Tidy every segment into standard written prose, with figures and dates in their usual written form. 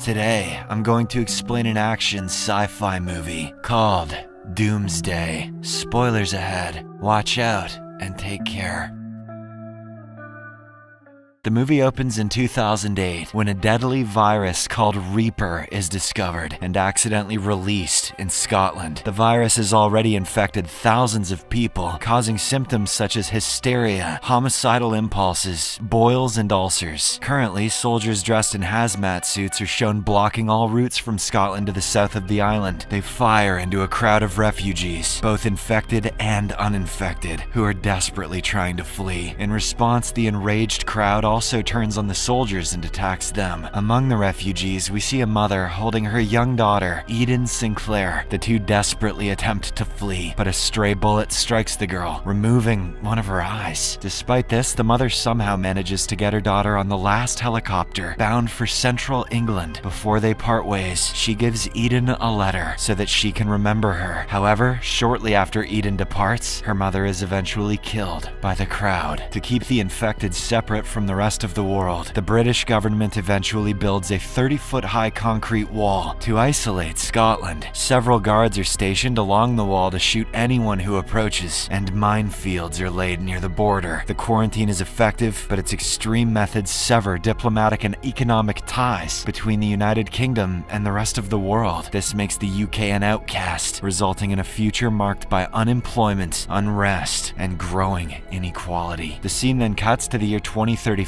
Today, I'm going to explain an action sci-fi movie called Doomsday. Spoilers ahead. Watch out and take care. The movie opens in 2008 when a deadly virus called Reaper is discovered and accidentally released in Scotland. The virus has already infected thousands of people, causing symptoms such as hysteria, homicidal impulses, boils, and ulcers. Currently, soldiers dressed in hazmat suits are shown blocking all routes from Scotland to the south of the island. They fire into a crowd of refugees, both infected and uninfected, who are desperately trying to flee. In response, the enraged crowd also turns on the soldiers and attacks them. Among the refugees, we see a mother holding her young daughter, Eden Sinclair. The two desperately attempt to flee, but a stray bullet strikes the girl, removing one of her eyes. Despite this, the mother somehow manages to get her daughter on the last helicopter, bound for central England. Before they part ways, she gives Eden a letter so that she can remember her. However, shortly after Eden departs, her mother is eventually killed by the crowd. To keep the infected separate from the rest of the world, the British government eventually builds a 30-foot-high concrete wall to isolate Scotland. Several guards are stationed along the wall to shoot anyone who approaches, and minefields are laid near the border. The quarantine is effective, but its extreme methods sever diplomatic and economic ties between the United Kingdom and the rest of the world. This makes the UK an outcast, resulting in a future marked by unemployment, unrest, and growing inequality. The scene then cuts to the year 2035,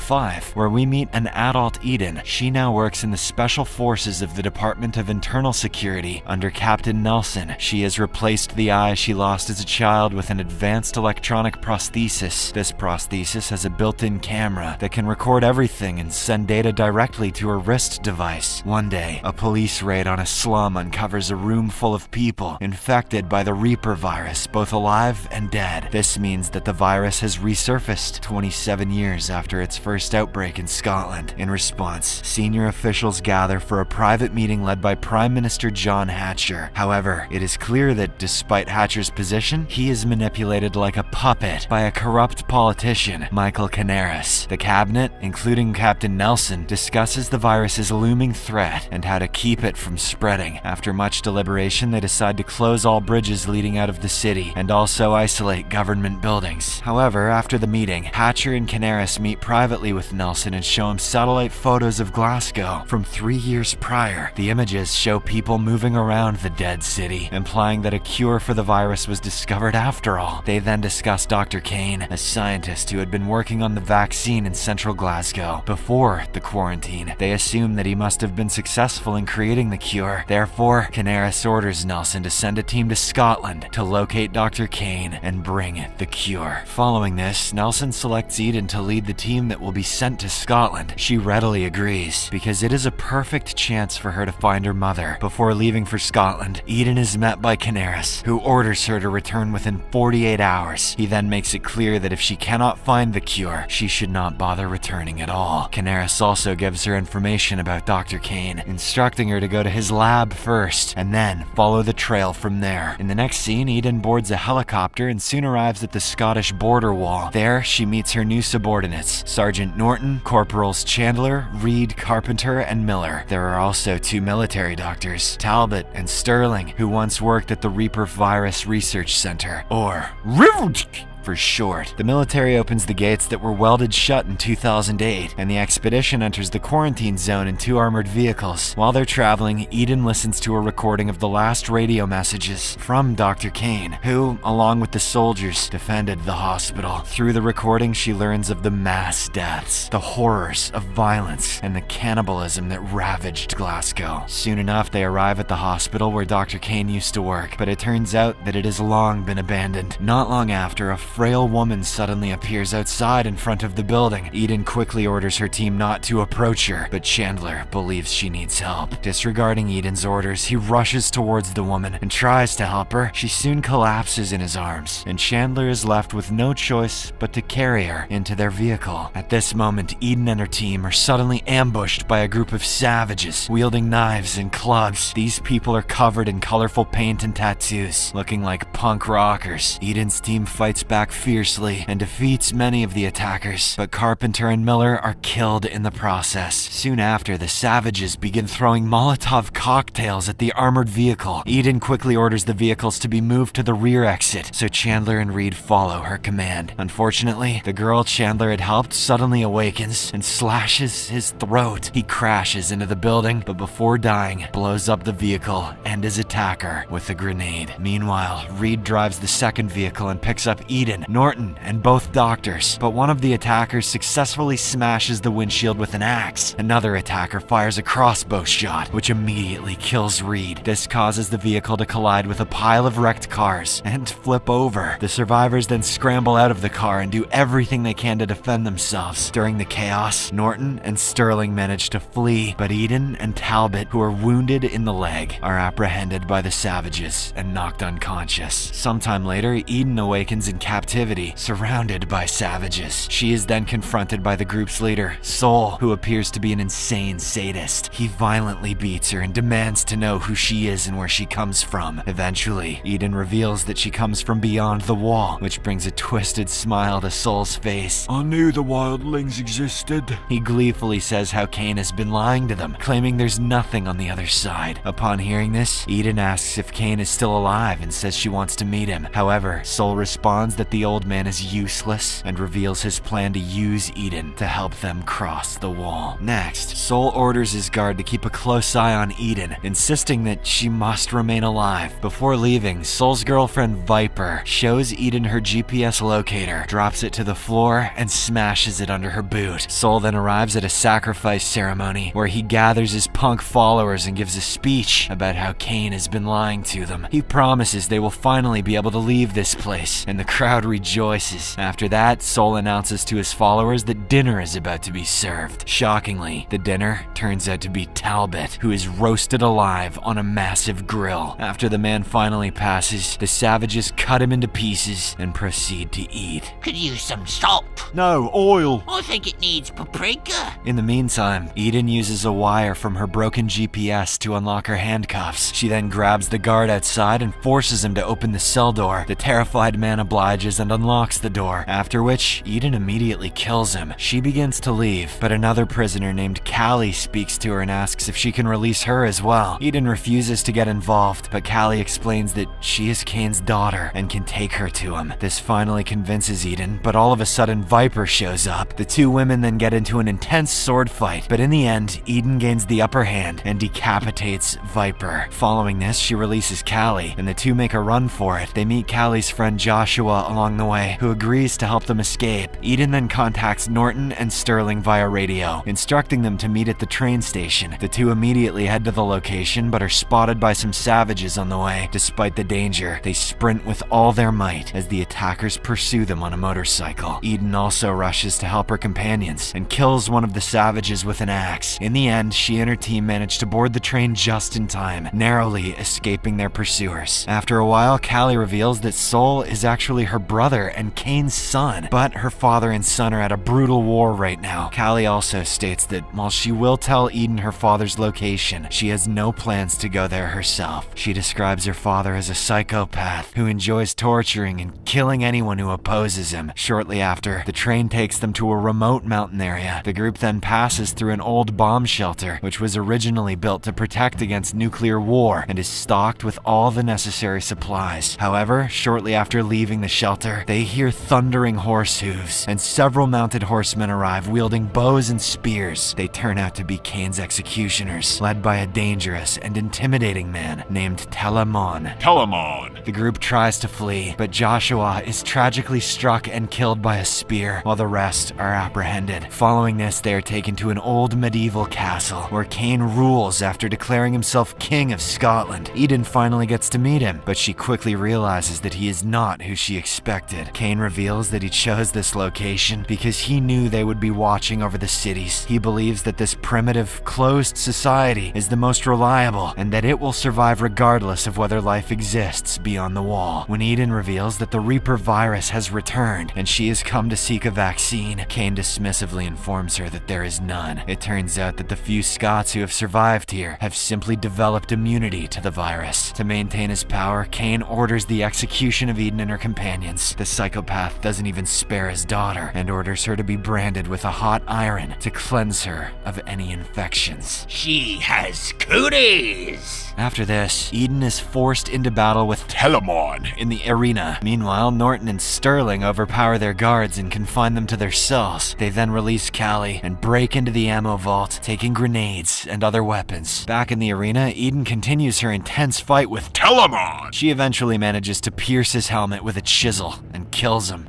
where we meet an adult Eden. She now works in the special forces of the Department of Internal Security under Captain Nelson. She has replaced the eye she lost as a child with an advanced electronic prosthesis. This prosthesis has a built-in camera that can record everything and send data directly to her wrist device. One day, a police raid on a slum uncovers a room full of people infected by the Reaper virus, both alive and dead. This means that the virus has resurfaced 27 years after its first outbreak in Scotland. In response, senior officials gather for a private meeting led by Prime Minister John Hatcher. However, it is clear that despite Hatcher's position, he is manipulated like a puppet by a corrupt politician, Michael Canaris. The cabinet, including Captain Nelson, discusses the virus's looming threat and how to keep it from spreading. After much deliberation, they decide to close all bridges leading out of the city and also isolate government buildings. However, after the meeting, Hatcher and Canaris meet privately with Nelson and show him satellite photos of Glasgow from 3 years prior. The images show people moving around the dead city, implying that a cure for the virus was discovered after all. They then discuss Dr. Kane, a scientist who had been working on the vaccine in central Glasgow before the quarantine. They assume that he must have been successful in creating the cure. Therefore, Canaris orders Nelson to send a team to Scotland to locate Dr. Kane and bring the cure. Following this, Nelson selects Eden to lead the team that will be sent to Scotland. She readily agrees, because it is a perfect chance for her to find her mother. Before leaving for Scotland, Eden is met by Canaris, who orders her to return within 48 hours. He then makes it clear that if she cannot find the cure, she should not bother returning at all. Canaris also gives her information about Dr. Kane, instructing her to go to his lab first, and then follow the trail from there. In the next scene, Eden boards a helicopter and soon arrives at the Scottish border wall. There, she meets her new subordinates, Sergeant Norton, Corporals Chandler, Reed, Carpenter, and Miller. There are also two military doctors, Talbot and Sterling, who once worked at the Reaper Virus Research Center, or RIVT for short. The military opens the gates that were welded shut in 2008, and the expedition enters the quarantine zone in 2 armored vehicles. While they're traveling, Eden listens to a recording of the last radio messages from Dr. Kane, who, along with the soldiers, defended the hospital. Through the recording, she learns of the mass deaths, the horrors of violence, and the cannibalism that ravaged Glasgow. Soon enough, they arrive at the hospital where Dr. Kane used to work, but it turns out that it has long been abandoned. Not long after, a frail woman suddenly appears outside in front of the building. Eden quickly orders her team not to approach her, but Chandler believes she needs help. Disregarding Eden's orders, he rushes towards the woman and tries to help her. She soon collapses in his arms, and Chandler is left with no choice but to carry her into their vehicle. At this moment, Eden and her team are suddenly ambushed by a group of savages, wielding knives and clubs. These people are covered in colorful paint and tattoos, looking like punk rockers. Eden's team fights back back fiercely and defeats many of the attackers, but Carpenter and Miller are killed in the process. Soon after, the savages begin throwing Molotov cocktails at the armored vehicle. Eden quickly orders the vehicles to be moved to the rear exit, so Chandler and Reed follow her command. Unfortunately, the girl Chandler had helped suddenly awakens and slashes his throat. He crashes into the building, but before dying, blows up the vehicle and his attacker with a grenade. Meanwhile, Reed drives the second vehicle and picks up Eden, Norton, and both doctors, but one of the attackers successfully smashes the windshield with an axe. Another attacker fires a crossbow shot, which immediately kills Reed. This causes the vehicle to collide with a pile of wrecked cars and flip over. The survivors then scramble out of the car and do everything they can to defend themselves. During the chaos, Norton and Sterling manage to flee, but Eden and Talbot, who are wounded in the leg, are apprehended by the savages and knocked unconscious. Sometime later, Eden awakens in captivity, surrounded by savages. She is then confronted by the group's leader, Soul, who appears to be an insane sadist. He violently beats her and demands to know who she is and where she comes from. Eventually, Eden reveals that she comes from beyond the wall, which brings a twisted smile to Soul's face. I knew the wildlings existed. He gleefully says how Cain has been lying to them, claiming there's nothing on the other side. Upon hearing this, Eden asks if Cain is still alive and says she wants to meet him. However, Soul responds that the old man is useless and reveals his plan to use Eden to help them cross the wall. Next, Soul orders his guard to keep a close eye on Eden, insisting that she must remain alive. Before leaving, Soul's girlfriend Viper shows Eden her GPS locator, drops it to the floor, and smashes it under her boot. Soul then arrives at a sacrifice ceremony where he gathers his punk followers and gives a speech about how Cain has been lying to them. He promises they will finally be able to leave this place, and the crowd rejoices. After that, Soul announces to his followers that dinner is about to be served. Shockingly, the dinner turns out to be Talbot, who is roasted alive on a massive grill. After the man finally passes, the savages cut him into pieces and proceed to eat. Could use some salt. No, oil. I think it needs paprika. In the meantime, Eden uses a wire from her broken GPS to unlock her handcuffs. She then grabs the guard outside and forces him to open the cell door. The terrified man obliges and unlocks the door, after which Eden immediately kills him. She begins to leave, but another prisoner named Callie speaks to her and asks if she can release her as well. Eden refuses to get involved, but Callie explains that she is Cain's daughter and can take her to him. This finally convinces Eden, but all of a sudden Viper shows up. The two women then get into an intense sword fight, but in the end, Eden gains the upper hand and decapitates Viper. Following this, she releases Callie, and the two make a run for it. They meet Callie's friend Joshua along the way, who agrees to help them escape. Eden then contacts Norton and Sterling via radio, instructing them to meet at the train station. The two immediately head to the location, but are spotted by some savages on the way. Despite the danger, they sprint with all their might as the attackers pursue them on a motorcycle. Eden also rushes to help her companions and kills one of the savages with an axe. In the end, she and her team manage to board the train just in time, narrowly escaping their pursuers. After a while, Callie reveals that Soul is actually her brother and Cain's son, but her father and son are at a brutal war right now. Callie also states that while she will tell Eden her father's location, she has no plans to go there herself. She describes her father as a psychopath who enjoys torturing and killing anyone who opposes him. Shortly after, the train takes them to a remote mountain area. The group then passes through an old bomb shelter, which was originally built to protect against nuclear war and is stocked with all the necessary supplies. However, shortly after leaving the shelter, they hear thundering horse hooves, and several mounted horsemen arrive wielding bows and spears. They turn out to be Cain's executioners, led by a dangerous and intimidating man named Telamon. Telamon. The group tries to flee, but Joshua is tragically struck and killed by a spear, while the rest are apprehended. Following this, they are taken to an old medieval castle, where Cain rules after declaring himself king of Scotland. Eden finally gets to meet him, but she quickly realizes that he is not who she expected. Cain reveals that he chose this location because he knew they would be watching over the cities. He believes that this primitive, closed society is the most reliable, and that it will survive regardless of whether life exists beyond the wall. When Eden reveals that the Reaper virus has returned and she has come to seek a vaccine, Cain dismissively informs her that there is none. It turns out that the few Scots who have survived here have simply developed immunity to the virus. To maintain his power, Cain orders the execution of Eden and her companions, companions. The psychopath doesn't even spare his daughter and orders her to be branded with a hot iron to cleanse her of any infections. She has cooties. After this, Eden is forced into battle with Telamon in the arena. Meanwhile, Norton and Sterling overpower their guards and confine them to their cells. They then release Callie and break into the ammo vault, taking grenades and other weapons. Back in the arena, Eden continues her intense fight with Telamon. She eventually manages to pierce his helmet with a chisel and kills him.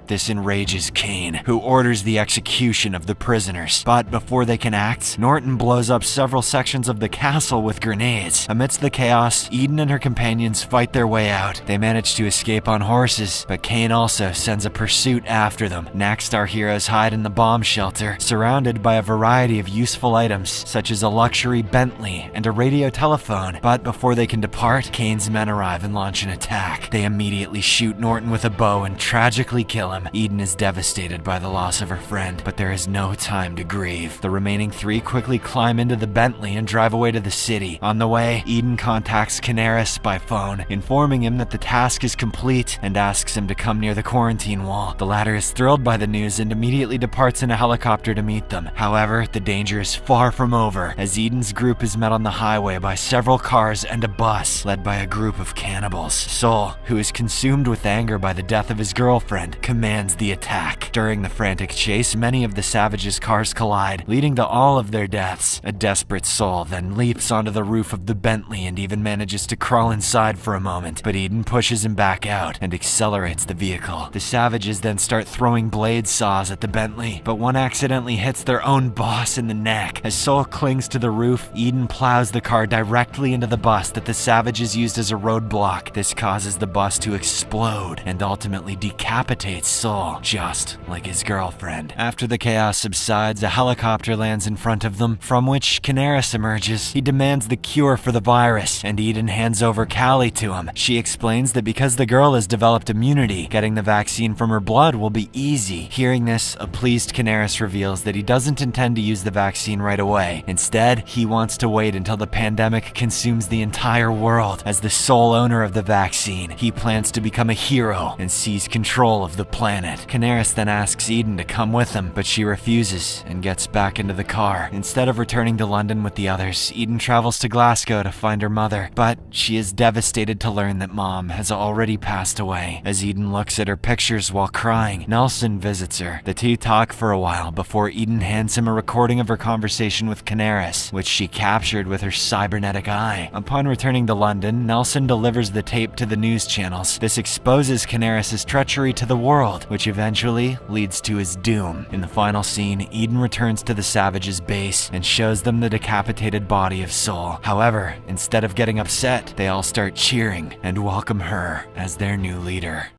This enrages Kane, who orders the execution of the prisoners. But before they can act, Norton blows up several sections of the castle with grenades. Amidst the chaos, Eden and her companions fight their way out. They manage to escape on horses, but Kane also sends a pursuit after them. Next, our heroes hide in the bomb shelter, surrounded by a variety of useful items, such as a luxury Bentley and a radio telephone. But before they can depart, Kane's men arrive and launch an attack. They immediately shoot Norton with a bow and tragically kill him. Eden is devastated by the loss of her friend, but there is no time to grieve. The remaining three quickly climb into the Bentley and drive away to the city. On the way, Eden contacts Canaris by phone, informing him that the task is complete and asks him to come near the quarantine wall. The latter is thrilled by the news and immediately departs in a helicopter to meet them. However, the danger is far from over, as Eden's group is met on the highway by several cars and a bus, led by a group of cannibals. Sol, who is consumed with anger by the death of his girlfriend, commands the attack. During the frantic chase, many of the savages' cars collide, leading to all of their deaths. A desperate Sol then leaps onto the roof of the Bentley and even manages to crawl inside for a moment, but Eden pushes him back out and accelerates the vehicle. The savages then start throwing blade saws at the Bentley, but one accidentally hits their own boss in the neck. As Sol clings to the roof, Eden plows the car directly into the bus that the savages used as a roadblock. This causes the bus to explode and ultimately decapitates Sol, just like his girlfriend. After the chaos subsides, a helicopter lands in front of them, from which Canaris emerges. He demands the cure for the virus, and Eden hands over Callie to him. She explains that because the girl has developed immunity, getting the vaccine from her blood will be easy. Hearing this, a pleased Canaris reveals that he doesn't intend to use the vaccine right away. Instead, he wants to wait until the pandemic consumes the entire world. As the sole owner of the vaccine, he plans to become a hero and seize control of the planet. Canaris then asks Eden to come with him, but she refuses and gets back into the car. Instead of returning to London with the others, Eden travels to Glasgow to find her mother, but she is devastated to learn that Mom has already passed away. As Eden looks at her pictures while crying, Nelson visits her. The two talk for a while before Eden hands him a recording of her conversation with Canaris, which she captured with her cybernetic eye. Upon returning to London, Nelson delivers the tape to the news channels. This exposes Canaris' treachery to the world, which eventually leads to his doom. In the final scene, Eden returns to the savages' base and shows them the decapitated body of Sol. However, instead of getting upset, they all start cheering and welcome her as their new leader.